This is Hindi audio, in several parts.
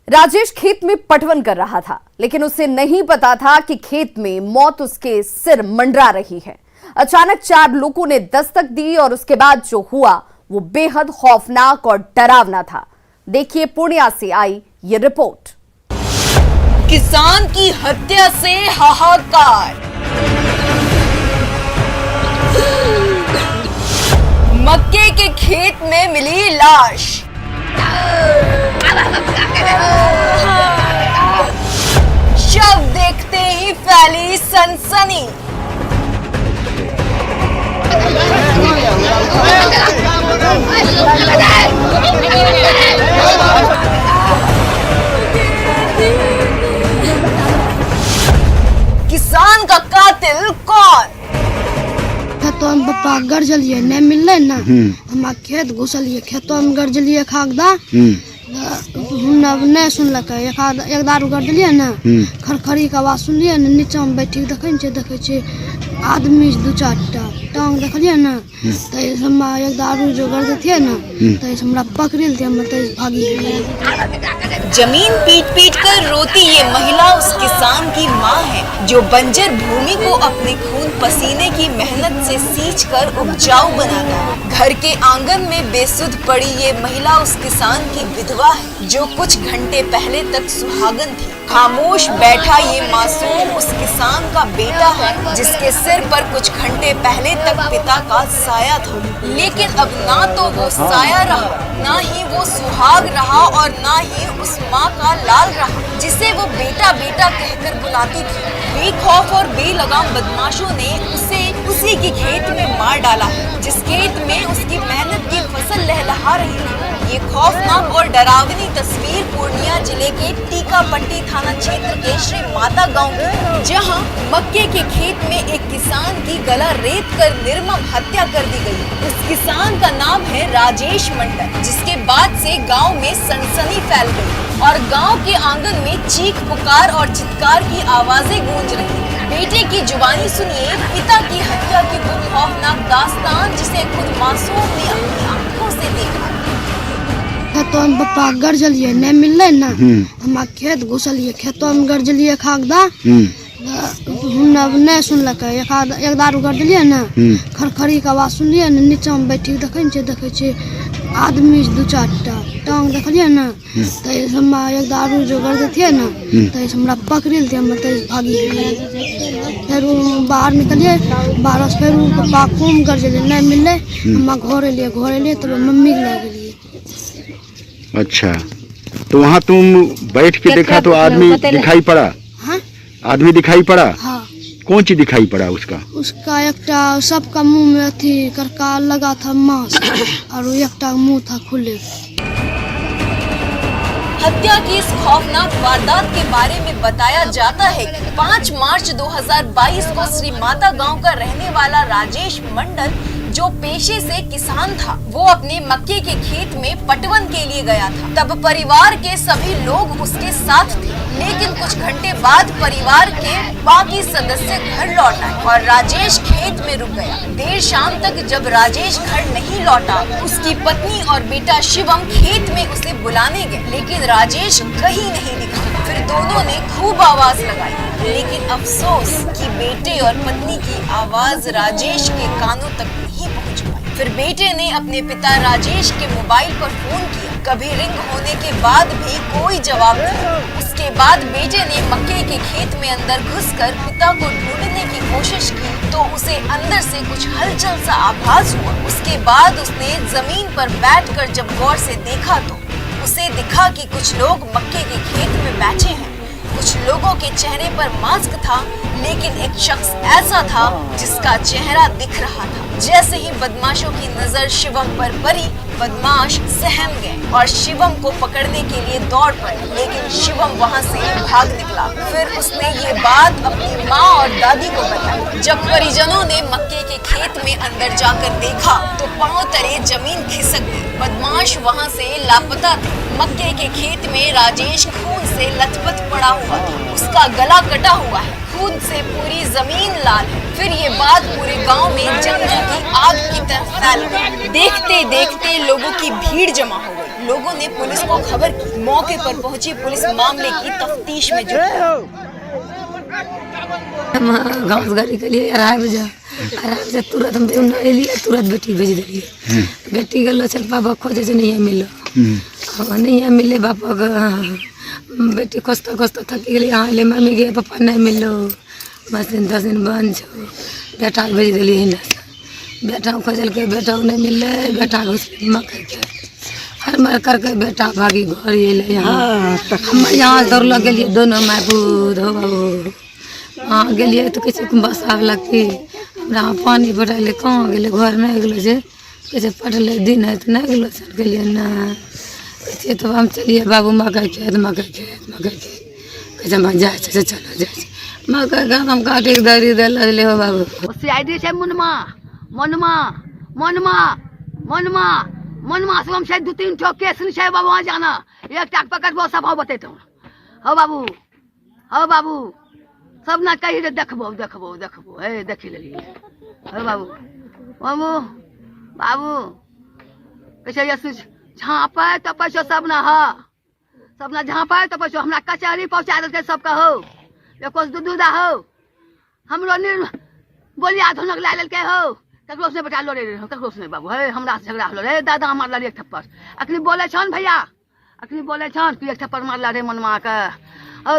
राजेश खेत में पटवन कर रहा था, लेकिन उसे नहीं पता था कि खेत में मौत उसके सिर मंडरा रही है। अचानक 4 लोगों ने दस्तक दी और उसके बाद जो हुआ वो बेहद खौफनाक और डरावना था। देखिए पूर्णिया से आई ये रिपोर्ट। किसान की हत्या से हाहाकार, मक्के के खेत में मिली लाश, शव देखते ही फैली सनसनी। किसान का कातिल कौन? खेतों में पप्पा गरजलिए नहीं मिलले ना, हम खेत घुसलिए, खेतों में गरजलिए खाकदा नहीं सुनलक, एक दारू गरजलिए ना, खरखरी के आवाज सुनलिए ना, नीचा में बैठी देखे आदमी 2-4 टांग देखलिए ना, तो एक दारू जो गरजे थे ना, तो हमरा पकड़ थे, हम भागी। जमीन पीट कर रोती ये महिला उस किसान की माँ है जो बंजर भूमि को अपने खून पसीने की मेहनत से सींच कर उपजाऊ बनाता है। घर के आंगन में बेसुध पड़ी ये महिला उस किसान की विधवा है जो कुछ घंटे पहले तक सुहागन थी। खामोश बैठा ये मासूम उस किसान का बेटा है जिसके सिर पर कुछ घंटे पहले तक पिता का साया था, लेकिन अब ना तो वो साया रहा, ना ही वो सुहाग रहा और ना ही उस माँ का लाल रहा जिसे वो बेटा बेटा कहकर बुलाती थी। बेखौफ और बेलगाम बदमाशों ने उसे उसी के खेत में मार डाला है जिस खेत में उसकी मेहनत की फसल लहलहा रही थी। ये खौफनाक और डरावनी तस्वीर पूर्णिया जिले के टीकापट्टी थाना क्षेत्र के श्री माता गांव की, जहां मक्के के खेत में एक किसान की गला रेत कर निर्मम हत्या कर दी गई। उस किसान का नाम है राजेश मंडल, जिसके बाद से गांव में सनसनी फैल गई और गांव के आंगन में चीख पुकार और चित्कार की आवाजें गूंज रही। बेटे की जुबानी सुनिए पिता की हत्या की वो खौफनाक दास्तान जिसे खुद मासूम ने अपनी आंखों से देखा। खेतों में पप्पा गरजलिए नहीं मिलले ना, हम खेत घुसलिए, खेतों में गरजलिए खाकदा नहीं सुनलक, एक दारू गरजलिए ना, खरखरी के आवाज सुनलिए ना, नीचा में बैठी देखे आदमी 2-4 टांग देखलिए ना, तो एक दारू जो गरजे थे ना, तो हमरा पकड़ थे, हम भागी। फिर बाहर निकलिए, बाहर से फिर पप्पा खूब गरजलिए नहीं मिलले, हम घर लिए तब मम्मी के लगे। अच्छा, तो वहाँ तुम बैठ के देखा तो आदमी दिखाई पड़ा? हाँ? आदमी दिखाई पड़ा? हाँ। कौन चीज दिखाई पड़ा उसका? उसका एकटा सबका मुंह में थी करका लगा था मास्क और एकटा मुंह था खुले। हत्या की इस खौफनाक वारदात के बारे में बताया जाता है कि 5 मार्च 2022 को श्री माता गांव का रहने वाला राजेश मंडल जो पेशे से किसान था, वो अपने मक्के के खेत में पटवन के लिए गया था। तब परिवार के सभी लोग उसके साथ थे, लेकिन कुछ घंटे बाद परिवार के बाकी सदस्य घर लौट आए और राजेश खेत में रुक गया। देर शाम तक जब राजेश घर नहीं लौटा, उसकी पत्नी और बेटा शिवम खेत में उसे बुलाने गए, लेकिन राजेश कहीं नहीं दिखा। फिर दोनों ने खूब आवाज लगाई, लेकिन अफसोस कि बेटे और पत्नी की आवाज राजेश के कानों तक नहीं पहुंच पाई। फिर बेटे ने अपने पिता राजेश के मोबाइल पर फोन किया, कभी रिंग होने के बाद भी कोई जवाब नहीं। उसके बाद बेटे ने मक्के के खेत में अंदर घुसकर पिता को ढूंढने की कोशिश की तो उसे अंदर से कुछ हलचल सा आभास हुआ। उसके बाद उसने जमीन पर बैठकर जब गौर से देखा तो उसे दिखा कि कुछ लोग मक्के के खेत में बैठे हैं। कुछ लोगों के चेहरे पर मास्क था, लेकिन एक शख्स ऐसा था जिसका चेहरा दिख रहा था। जैसे ही बदमाशों की नजर शिवम पर पड़ी, बदमाश सहम गए और शिवम को पकड़ने के लिए दौड़ पड़े, लेकिन शिवम वहां से भाग निकला। फिर उसने ये बात अपनी माँ और दादी को बताई। जब परिजनों ने मक्के के खेत में अंदर जाकर देखा तो पांव तले जमीन खिसक गई। बदमाश वहां से लापता थे। मक्के के खेत में राजेश खून से लथपथ पड़ा हुआ था, उसका गला कटा हुआ है, खून से पूरी जमीन लाल है। फिर ये बात पूरे गांव में जंगल की आग की तरह फैल गई। देखते देखते लोगों की भीड़ जमा हो गई। लोगों ने पुलिस को खबर की। मौके पर पहुंची पुलिस मामले की तफ्तीश में जुटी। घास गाड़ी के लिए 2:30 बजे तुरंत हम एलिए, तुरंत बेटी भेज दिलिए। बेटी गेलो चल पापा खोजे से नहीं मिलो, नहीं मिले बापा बेटी खोजता खोजता थक गई। यहाँ ले मम्मी गए पापा नहीं मिलो, बस 10 दिन बंद छो। बेटा के भेज दिलिए हिना से, बेटा खोजल के बेटा नहीं मिले, बेटा घुसले मकई के हर मर करके बेटा भागी घर अले। यहाँ हम यहाँ दौड़ गए दोनों माय पूत हो बाबू। हाँ गेलिए तो कैसे बस आगल कि हमरा पानी पटाले कहाँ गेले, घर नहीं गेलो जे कैसे पटले दिन है तो नहीं गेलो सर गेलिए ना कैसे। तो हम चलिए बाबू मकई खेत कैसे हम जाए चलो जाए मकई का हम काटे दरी दिले हो बाबू। सीआईडी से मनमा से हम शायद 2-3 ठो केस नहीं बाबू। वहाँ जाना एक टाक पकड़बो सब हो बतेतो हो बाबू सब ना कही रे देखबो हे देखी लेलिए हो बाबू कैसे ये झाँपे तपैसो सब ना झाँपे तपैसो हमरा कचहरी पहुँचा देते सबका हो एको दूधा हो हमरो बोलिया धुनक ला लेके हो ककरो से बेटा लोरे हो ककरो से बाबू हे हमरा से झगड़ा होलो रे दादा हमार लाली एक थप्पड़ अखनी बोले छन भैया अखनी बोले छन कि एक थप्पड़ मारला रे मनमा के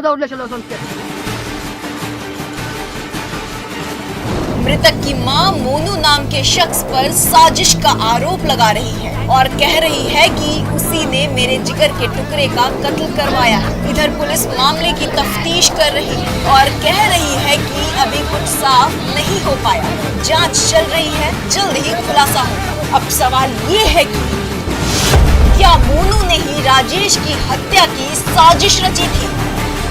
दौड़ ले चलो सुन के। मृतक की मां मोनू नाम के शख्स पर साजिश का आरोप लगा रही है और कह रही है कि उसी ने मेरे जिगर के टुकड़े का कत्ल करवाया। इधर पुलिस मामले की तफ्तीश कर रही है और कह रही है कि अभी कुछ साफ नहीं हो पाया, जांच चल रही है, जल्द ही खुलासा होगा। अब सवाल ये है कि क्या मोनू ने ही राजेश की हत्या की साजिश रची थी?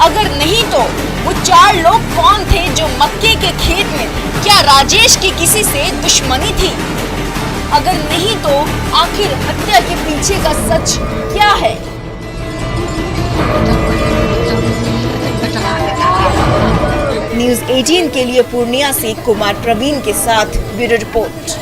अगर नहीं तो वो 4 लोग कौन थे जो मक्के के खेत में? क्या राजेश की किसी से दुश्मनी थी? अगर नहीं तो आखिर हत्या के पीछे का सच क्या है? न्यूज़ 18 के लिए पूर्णिया से कुमार प्रवीण के साथ ब्यूरो रिपोर्ट।